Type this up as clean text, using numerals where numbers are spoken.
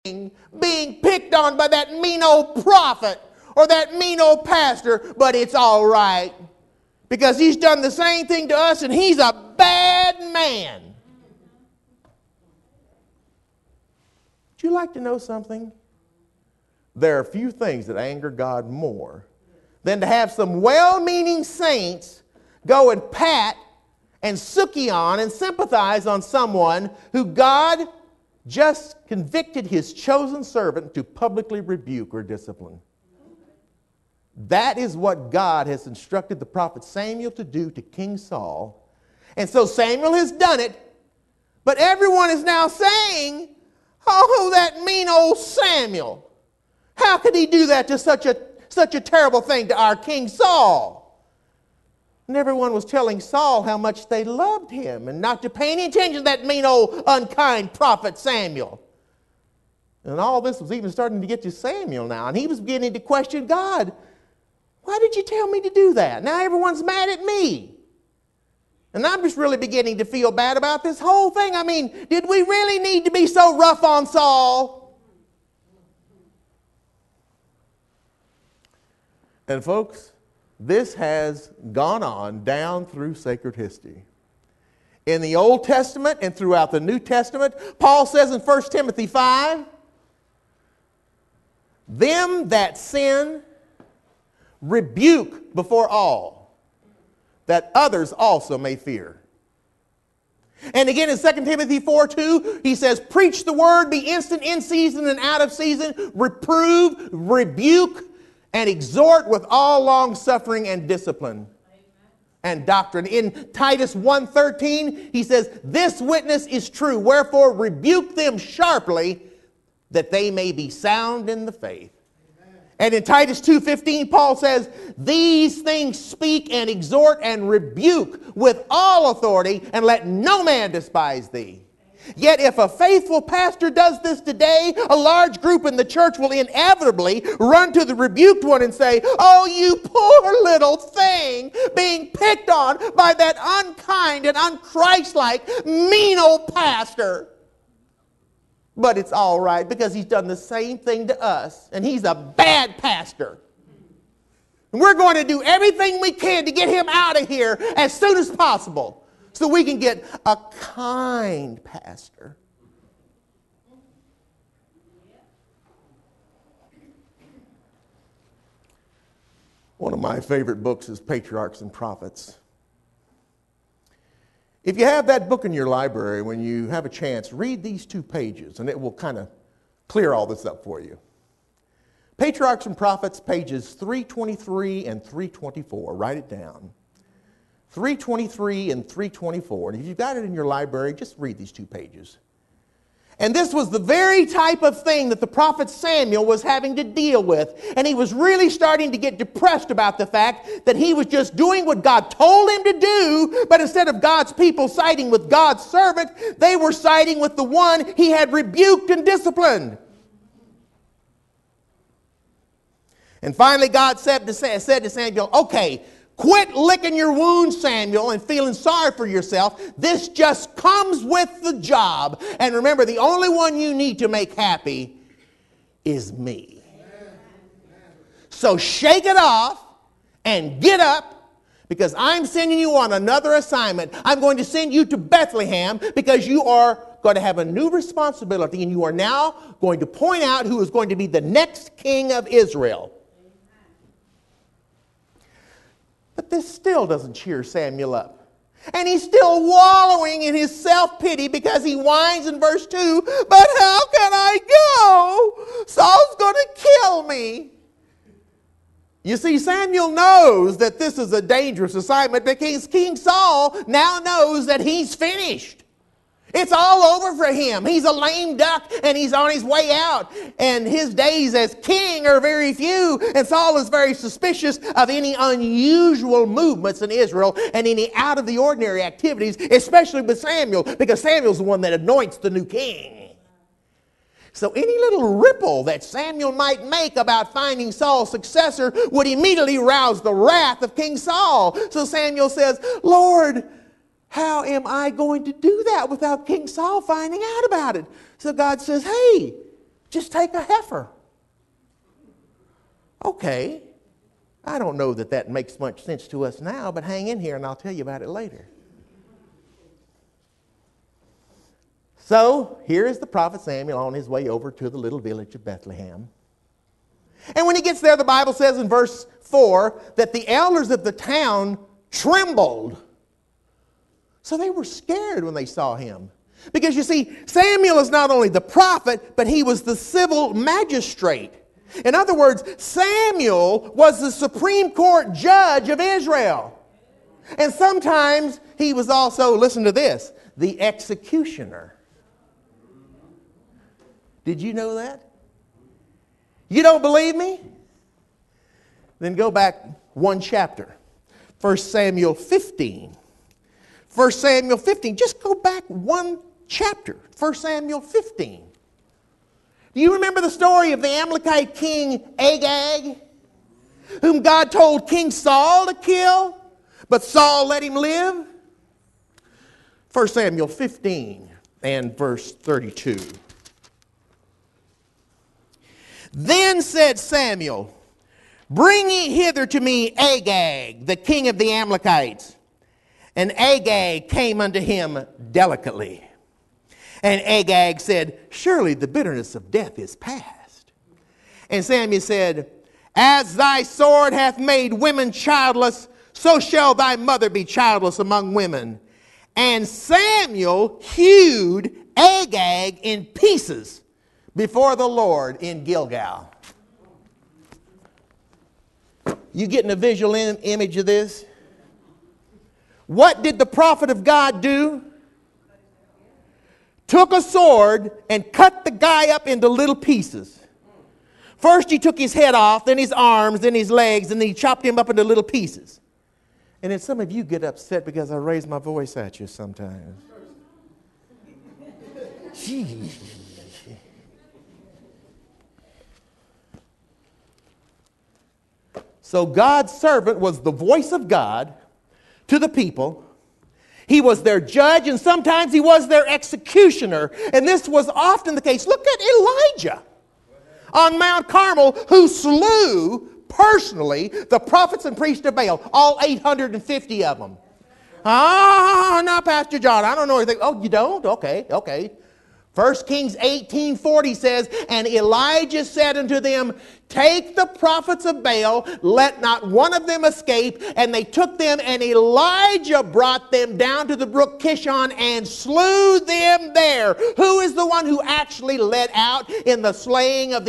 being picked on by that mean old prophet or that mean old pastor, but it's all right because he's done the same thing to us and he's a bad man. Would you like to know something? There are few things that anger God more than to have some well-meaning saints go and pat and sookie on and sympathize on someone who God just convicted his chosen servant to publicly rebuke or discipline. That is what God has instructed the prophet Samuel to do to King Saul. And so Samuel has done it, but everyone is now saying, oh, that mean old Samuel. How could he do that to such a terrible thing to our King Saul? And everyone was telling Saul how much they loved him and not to pay any attention to that mean old unkind prophet Samuel. And all this was even starting to get to Samuel now. And he was beginning to question God. Why did you tell me to do that? Now everyone's mad at me. And I'm just really beginning to feel bad about this whole thing. I mean, did we really need to be so rough on Saul? And folks, this has gone on down through sacred history. In the Old Testament and throughout the New Testament, Paul says in 1 Timothy 5, them that sin rebuke before all, that others also may fear. And again in 2 Timothy 4:2, he says, preach the word, be instant in season and out of season, reprove, rebuke, and exhort with all long suffering and discipline and doctrine. In Titus 1:13, he says, this witness is true, wherefore rebuke them sharply, that they may be sound in the faith. And in Titus 2:15, Paul says, these things speak and exhort and rebuke with all authority, and let no man despise thee. Yet if a faithful pastor does this today, a large group in the church will inevitably run to the rebuked one and say, oh, you poor little thing, being picked on by that unkind and unchristlike, mean old pastor. But it's all right because he's done the same thing to us, and he's a bad pastor. And we're going to do everything we can to get him out of here as soon as possible so we can get a kind pastor. One of my favorite books is Patriarchs and Prophets. If you have that book in your library, when you have a chance, read these 2 pages, and it will kind of clear all this up for you. Patriarchs and Prophets, pages 323 and 324. Write it down. 323 and 324. And if you've got it in your library, just read these 2 pages. And this was the very type of thing that the prophet Samuel was having to deal with. And he was really starting to get depressed about the fact that he was just doing what God told him to do, but instead of God's people siding with God's servant, they were siding with the one he had rebuked and disciplined. And finally God said to Samuel, okay, quit licking your wounds, Samuel, and feeling sorry for yourself. This just comes with the job. And remember, the only one you need to make happy is me. So shake it off and get up, because I'm sending you on another assignment. I'm going to send you to Bethlehem because you are going to have a new responsibility, and you are now going to point out who is going to be the next king of Israel. But this still doesn't cheer Samuel up. And he's still wallowing in his self-pity because he whines in verse 2, but how can I go? Saul's going to kill me. You see, Samuel knows that this is a dangerous assignment because King Saul now knows that he's finished. It's all over for him. He's a lame duck and he's on his way out. And his days as king are very few. And Saul is very suspicious of any unusual movements in Israel and any out of the ordinary activities, especially with Samuel, because Samuel's the one that anoints the new king. So any little ripple that Samuel might make about finding Saul's successor would immediately rouse the wrath of King Saul. So Samuel says, Lord, how am I going to do that without King Saul finding out about it? So God says, hey, Just take a heifer. Okay. I don't know that that makes much sense to us now, but hang in here and I'll tell you about it later. So here is the prophet Samuel on his way over to the little village of Bethlehem. And when he gets there, the Bible says in verse 4 that the elders of the town trembled. So they were scared when they saw him. Because you see, Samuel is not only the prophet, but he was the civil magistrate. In other words, Samuel was the Supreme Court judge of Israel. And sometimes he was also, listen to this, the executioner. Did you know that? You don't believe me? Then go back one chapter. 1 Samuel 15. 1 Samuel 15. Just go back one chapter. 1 Samuel 15. Do you remember the story of the Amalekite king Agag, whom God told King Saul to kill, but Saul let him live? 1 Samuel 15 and verse 32. Then said Samuel, bring ye hither to me Agag, the king of the Amalekites. And Agag came unto him delicately. And Agag said, surely the bitterness of death is past. And Samuel said, as thy sword hath made women childless, so shall thy mother be childless among women. And Samuel hewed Agag in pieces before the Lord in Gilgal. You getting a visual image of this? What did the prophet of God do? Took a sword and cut the guy up into little pieces. First he took his head off, then his arms, then his legs, and then he chopped him up into little pieces. And then some of you get upset because I raise my voice at you sometimes. Gee. So God's servant was the voice of God to the people. He was their judge, and sometimes he was their executioner. And this was often the case. Look at Elijah on Mount Carmel, who slew personally the prophets and priests of Baal, all 850 of them. No, Pastor John, I don't know anything. Oh, you don't? Okay. 1 Kings 18:40 says, and Elijah said unto them, take the prophets of Baal, let not one of them escape. And they took them, and Elijah brought them down to the brook Kishon and slew them there. Who is the one who actually led out in the slaying of the